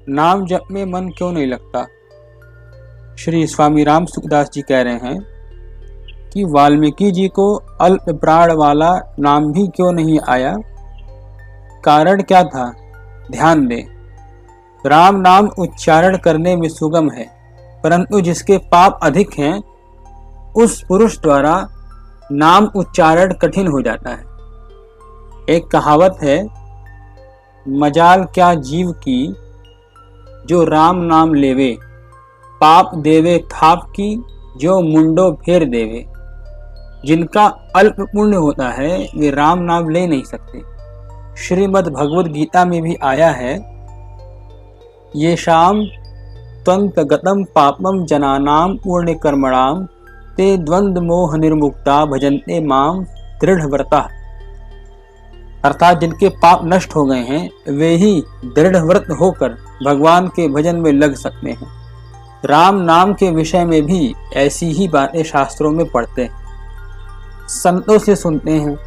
नाम जप में मन क्यों नहीं लगता? श्री स्वामी राम सुखदास जी कह रहे हैं कि वाल्मीकि जी को अल्प प्राण वाला नाम भी क्यों नहीं आया? कारण क्या था? ध्यान दें। राम नाम उच्चारण करने में सुगम है, परंतु जिसके पाप अधिक हैं उस पुरुष द्वारा नाम उच्चारण कठिन हो जाता है। एक कहावत है, मजाल क्या जीव की जो राम नाम लेवे, पाप देवे थाप की जो मुंडो फेर देवे। जिनका अल्प पुण्य होता है वे राम नाम ले नहीं सकते। श्रीमद् भगवद गीता में भी आया है, ये शाम त्वंत गतम पापम जनानाम पूर्ण कर्मणाम ते द्वंद्व मोह निर्मुक्ता भजन्ते माम दृढ़ व्रता। अर्थात जिनके पाप नष्ट हो गए हैं वे ही दृढ़ व्रत होकर भगवान के भजन में लग सकते हैं। राम नाम के विषय में भी ऐसी ही बातें शास्त्रों में पढ़ते हैं, संतों से सुनते हैं।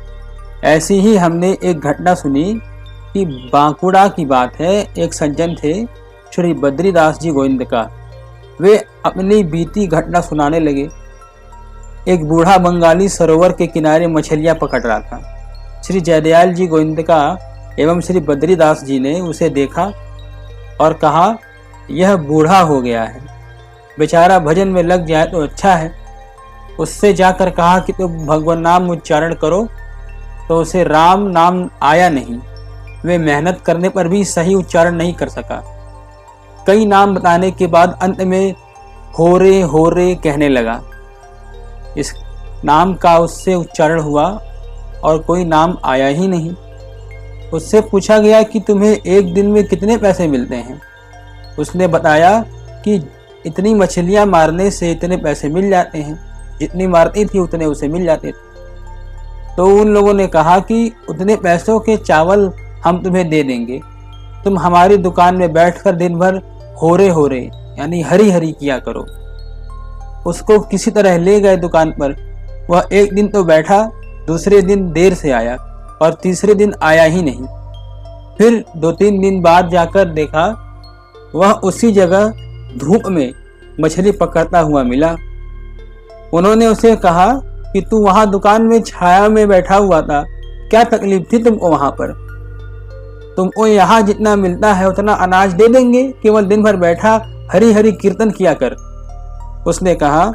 ऐसी ही हमने एक घटना सुनी कि बांकुड़ा की बात है। एक सज्जन थे श्री बद्रीदास जी गोविंद का। वे अपनी बीती घटना सुनाने लगे। एक बूढ़ा बंगाली सरोवर के किनारे मछलियां पकड़ रहा था। श्री जयदयाल जी गोविंद का एवं श्री बद्रीदास जी ने उसे देखा और कहा, यह बूढ़ा हो गया है, बेचारा भजन में लग जाए तो अच्छा है। उससे जाकर कहा कि तुम भगवान नाम उच्चारण करो, तो उसे राम नाम आया नहीं। वे मेहनत करने पर भी सही उच्चारण नहीं कर सका। कई नाम बताने के बाद अंत में हो रे कहने लगा। इस नाम का उससे उच्चारण हुआ और कोई नाम आया ही नहीं। उससे पूछा गया कि तुम्हें एक दिन में कितने पैसे मिलते हैं? उसने बताया कि इतनी मछलियां मारने से इतने पैसे मिल जाते हैं, जितनी मारती थी उतने उसे मिल जाते थे। तो उन लोगों ने कहा कि उतने पैसों के चावल हम तुम्हें दे देंगे, तुम हमारी दुकान में बैठकर दिन भर हो रे यानी हरी हरी किया करो। उसको किसी तरह ले गए दुकान पर। वह एक दिन तो बैठा, दूसरे दिन देर से आया और तीसरे दिन आया ही नहीं। फिर 2-3 दिन बाद जाकर देखा, वह उसी जगह धूप में मछली पकड़ता हुआ मिला। उन्होंने उसे कहा कि तू वहां दुकान में छाया में बैठा हुआ था, क्या तकलीफ थी तुमको वहां पर? तुमको यहाँ जितना मिलता है उतना अनाज दे देंगे, केवल दिन भर बैठा हरी हरी कीर्तन किया कर। उसने कहा,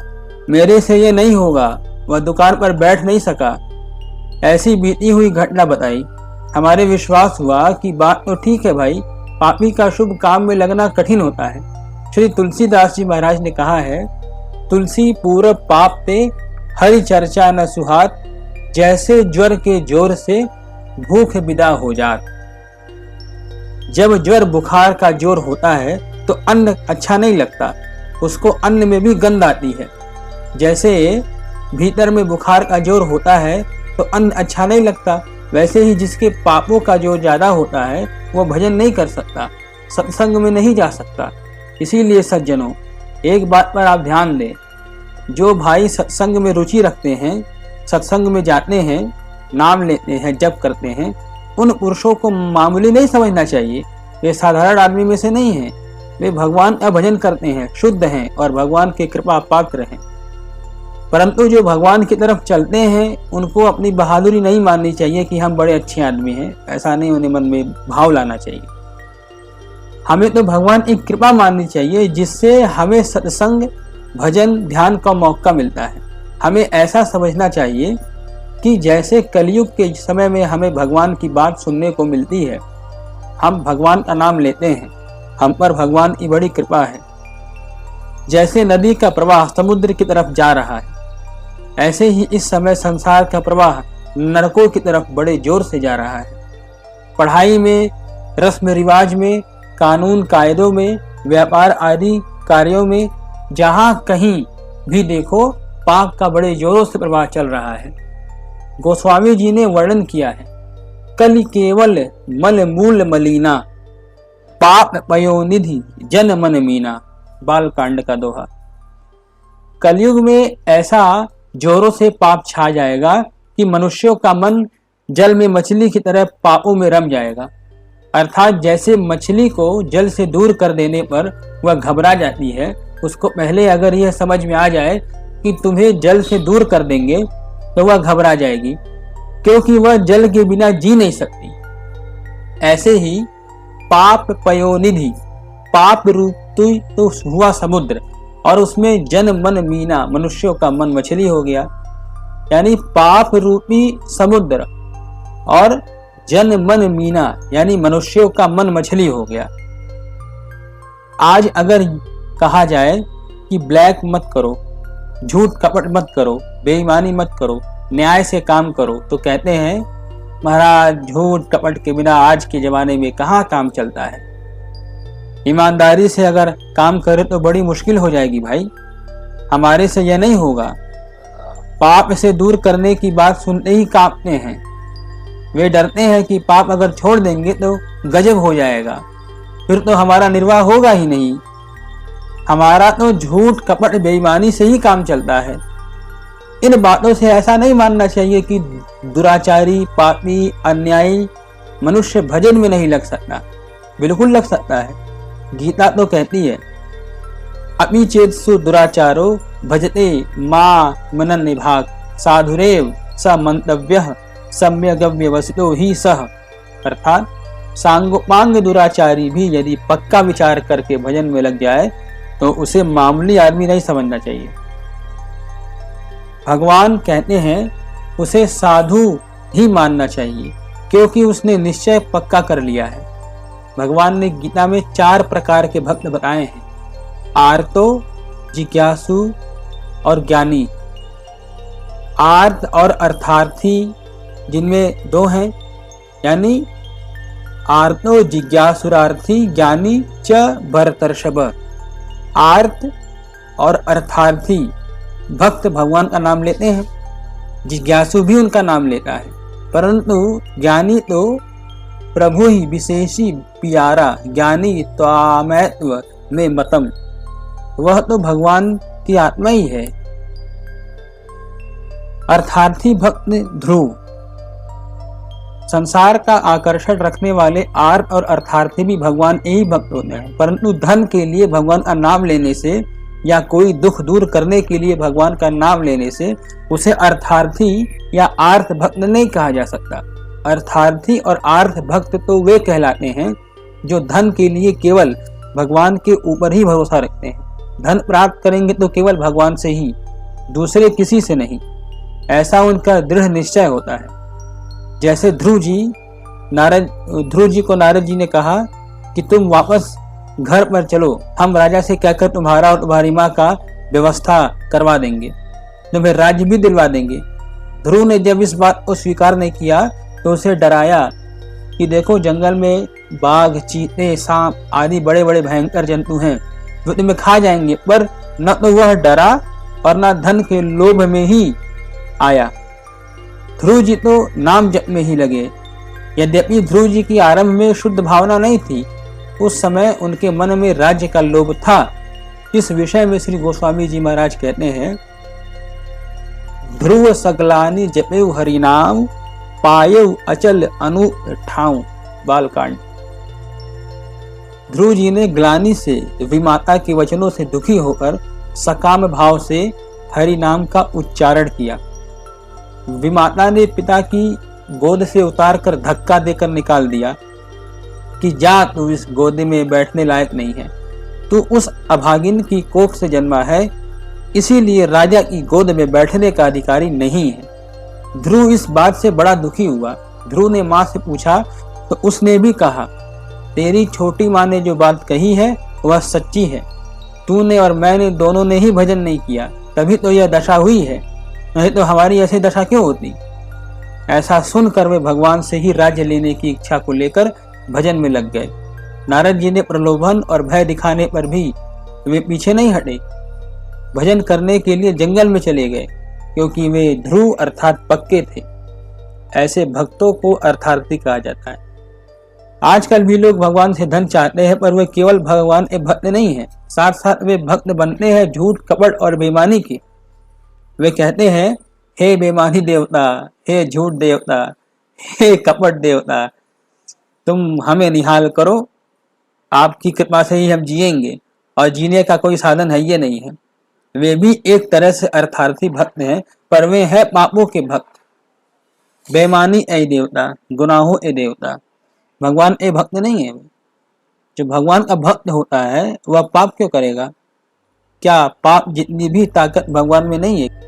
मेरे से ये नहीं होगा। वह दुकान पर बैठ नहीं सका। ऐसी बीती हुई घटना बताई। हमारे विश्वास हुआ कि बात तो ठीक है भाई, पापी का शुभ काम में लगना कठिन होता है। श्री तुलसीदास जी महाराज ने कहा है, तुलसी पूर्व पाप ते हरि चर्चा न सुहात, जैसे ज्वर के जोर से भूख विदा हो जात। जब ज्वर बुखार का जोर होता है तो अन्न अच्छा नहीं लगता, उसको अन्न में भी गंध आती है। जैसे भीतर में बुखार का जोर होता है तो अन्न अच्छा नहीं लगता, वैसे ही जिसके पापों का जोर ज्यादा होता है वो भजन नहीं कर सकता, सत्संग में नहीं जा सकता। इसीलिए सज्जनों, एक बात पर आप ध्यान दें, जो भाई सत्संग में रुचि रखते हैं, सत्संग में जाते हैं, नाम लेते हैं, जप करते हैं, उन पुरुषों को मामूली नहीं समझना चाहिए। वे साधारण आदमी में से नहीं हैं। वे भगवान का भजन करते हैं, शुद्ध हैं और भगवान के कृपा पात्र हैं। परंतु जो भगवान की तरफ चलते हैं उनको अपनी बहादुरी नहीं माननी चाहिए कि हम बड़े अच्छे आदमी हैं। ऐसा नहीं उन्हें मन में भाव लाना चाहिए। हमें तो भगवान की कृपा माननी चाहिए, जिससे हमें सत्संग, भजन, ध्यान का मौका मिलता है। हमें ऐसा समझना चाहिए कि जैसे कलयुग के समय में हमें भगवान की बात सुनने को मिलती है, हम भगवान का नाम लेते हैं, हम पर भगवान की बड़ी कृपा है। जैसे नदी का प्रवाह समुद्र की तरफ जा रहा है, ऐसे ही इस समय संसार का प्रवाह नरकों की तरफ बड़े जोर से जा रहा है। पढ़ाई में, रस्म रिवाज में, कानून कायदों में, व्यापार आदि कार्यों में, जहां कहीं भी देखो पाप का बड़े जोरों से प्रवाह चल रहा है। गोस्वामी जी ने वर्णन किया है, कलि केवल मल मूल मलीना, पाप पयोनिधि जन मन मीना। बालकांड का दोहा। कलयुग में ऐसा जोरों से पाप छा जाएगा कि मनुष्यों का मन जल में मछली की तरह पापों में रम जाएगा। अर्थात जैसे मछली को जल से दूर कर देने पर वह घबरा जाती है, उसको पहले अगर यह समझ में आ जाए कि तुम्हें जल से दूर कर देंगे तो वह घबरा जाएगी, क्योंकि वह जल के बिना जी नहीं सकती। ऐसे ही पाप पयोनिधि, पाप रूपी तो हुआ समुद्र और उसमें जन मन मीना, मनुष्यों का मन मछली हो गया। यानी पाप रूपी समुद्र और जन मन मीना यानी मनुष्यों का मन मछली हो गया। आज अगर कहा जाए कि ब्लैक मत करो, झूठ कपट मत करो, बेईमानी मत करो, न्याय से काम करो, तो कहते हैं महाराज झूठ कपट के बिना आज के जमाने में कहाँ काम चलता है। ईमानदारी से अगर काम करे तो बड़ी मुश्किल हो जाएगी भाई, हमारे से यह नहीं होगा। पाप से दूर करने की बात सुनते ही कांपते हैं, वे डरते हैं कि पाप अगर छोड़ देंगे तो गजब हो जाएगा, फिर तो हमारा निर्वाह होगा ही नहीं। हमारा तो झूठ कपट बेईमानी से ही काम चलता है। इन बातों से ऐसा नहीं मानना चाहिए कि दुराचारी, पापी, अन्यायी मनुष्य भजन में नहीं लग सकता, बिल्कुल लग सकता है। गीता तो कहती है अपि चेत्सु दुराचारो भजते मां मनन निभाग साधुरेव स मंतव्यः सम्यग्व्यवसितो ही सह। अर्थात सांगोपांग दुराचारी भी यदि पक्का विचार करके भजन में लग जाए तो उसे मामूली आदमी नहीं समझना चाहिए। भगवान कहते हैं उसे साधु ही मानना चाहिए, क्योंकि उसने निश्चय पक्का कर लिया है। भगवान ने गीता में 4 प्रकार के भक्त बताए हैं, आर्तो, जिज्ञासु और ज्ञानी। आर्त और अर्थार्थी जिनमें 2 हैं, यानी आर्तो जिज्ञासुरार्थी ज्ञानी च भरतर्षभ। आर्त और अर्थार्थी भक्त भगवान का नाम लेते हैं, जिज्ञासु भी उनका नाम लेता है, परंतु ज्ञानी तो प्रभु ही विशेषी प्यारा, ज्ञानी त्वामैत्व में मतम, वह तो भगवान की आत्मा ही है। अर्थार्थी भक्त ध्रुव। संसार का आकर्षण रखने वाले आर्त और अर्थार्थी भी भगवान यही भक्त होते हैं, परंतु धन के लिए भगवान का नाम लेने से या कोई दुख दूर करने के लिए भगवान का नाम लेने से उसे अर्थार्थी या आर्त भक्त नहीं कहा जा सकता। अर्थार्थी और आर्त भक्त तो वे कहलाते हैं जो धन के लिए केवल भगवान के ऊपर ही भरोसा रखते हैं। धन प्राप्त करेंगे तो केवल भगवान से ही, दूसरे किसी से नहीं, ऐसा उनका दृढ़ निश्चय होता है। जैसे ध्रुव जी को नारद जी ने कहा कि तुम वापस घर पर चलो, हम राजा से कहकर तुम्हारा और तुम्हारी माँ का व्यवस्था करवा देंगे, तुम्हें राज्य भी दिलवा देंगे। ध्रुव ने जब इस बात को स्वीकार नहीं किया तो उसे डराया कि देखो जंगल में बाघ, चीते, सांप आदि बड़े बड़े भयंकर जंतु हैं जो तुम्हें खा जाएंगे। पर न तो वह डरा और न धन के लोभ में ही आया। ध्रुव जी तो नाम जप में ही लगे। यद्यपि ध्रुव जी की आरंभ में शुद्ध भावना नहीं थी, उस समय उनके मन में राज्य का लोभ था। इस विषय में श्री गोस्वामी जी महाराज कहते हैं, ध्रुव सगलानि जपेउ हरिनाम पायउ अचल अनु ठाऊ। बालकांड। ध्रुव जी ने ग्लानि से, विमाता के वचनों से दुखी होकर सकाम भाव से हरि नाम का उच्चारण किया। विमाता ने पिता की गोद से उतारकर धक्का देकर निकाल दिया कि जा, तू इस गोद में बैठने लायक नहीं है, तू उस अभागिन की कोख से जन्मा है, इसीलिए राजा की गोद में बैठने का अधिकारी नहीं है। ध्रुव इस बात से बड़ा दुखी हुआ। ध्रुव ने माँ से पूछा तो उसने भी कहा, तेरी छोटी माँ ने जो बात कही है वह सच्ची है। तूने और मैंने दोनों ने ही भजन नहीं किया, तभी तो यह दशा हुई है, नहीं तो हमारी ऐसी दशा क्यों होती। ऐसा सुनकर वे भगवान से ही राज्य लेने की इच्छा को लेकर भजन में लग गए। नारद जी ने प्रलोभन और भय दिखाने पर भी वे पीछे नहीं हटे, भजन करने के लिए जंगल में चले गए, क्योंकि वे ध्रुव अर्थात पक्के थे। ऐसे भक्तों को अर्थार्थी कहा जाता है। आजकल भी लोग भगवान से धन चाहते हैं, पर वे केवल भगवान के भक्त नहीं हैं, साथ साथ वे भक्त बनते हैं झूठ, कपट और बेईमानी के। वे कहते हैं, हे बेईमानी देवता, हे झूठ देवता, हे कपट देवता, तुम हमें निहाल करो, आपकी कृपा से ही हम जिएंगे, और जीने का कोई साधन है ये नहीं है। वे भी एक तरह से अर्थार्थी भक्त हैं, पर वे हैं पापों के भक्त। बेईमानी ए देवता, गुनाहों ए देवता, भगवान ए भक्त नहीं है। जो भगवान का भक्त होता है वह पाप क्यों करेगा? क्या पाप जितनी भी ताकत भगवान में नहीं है?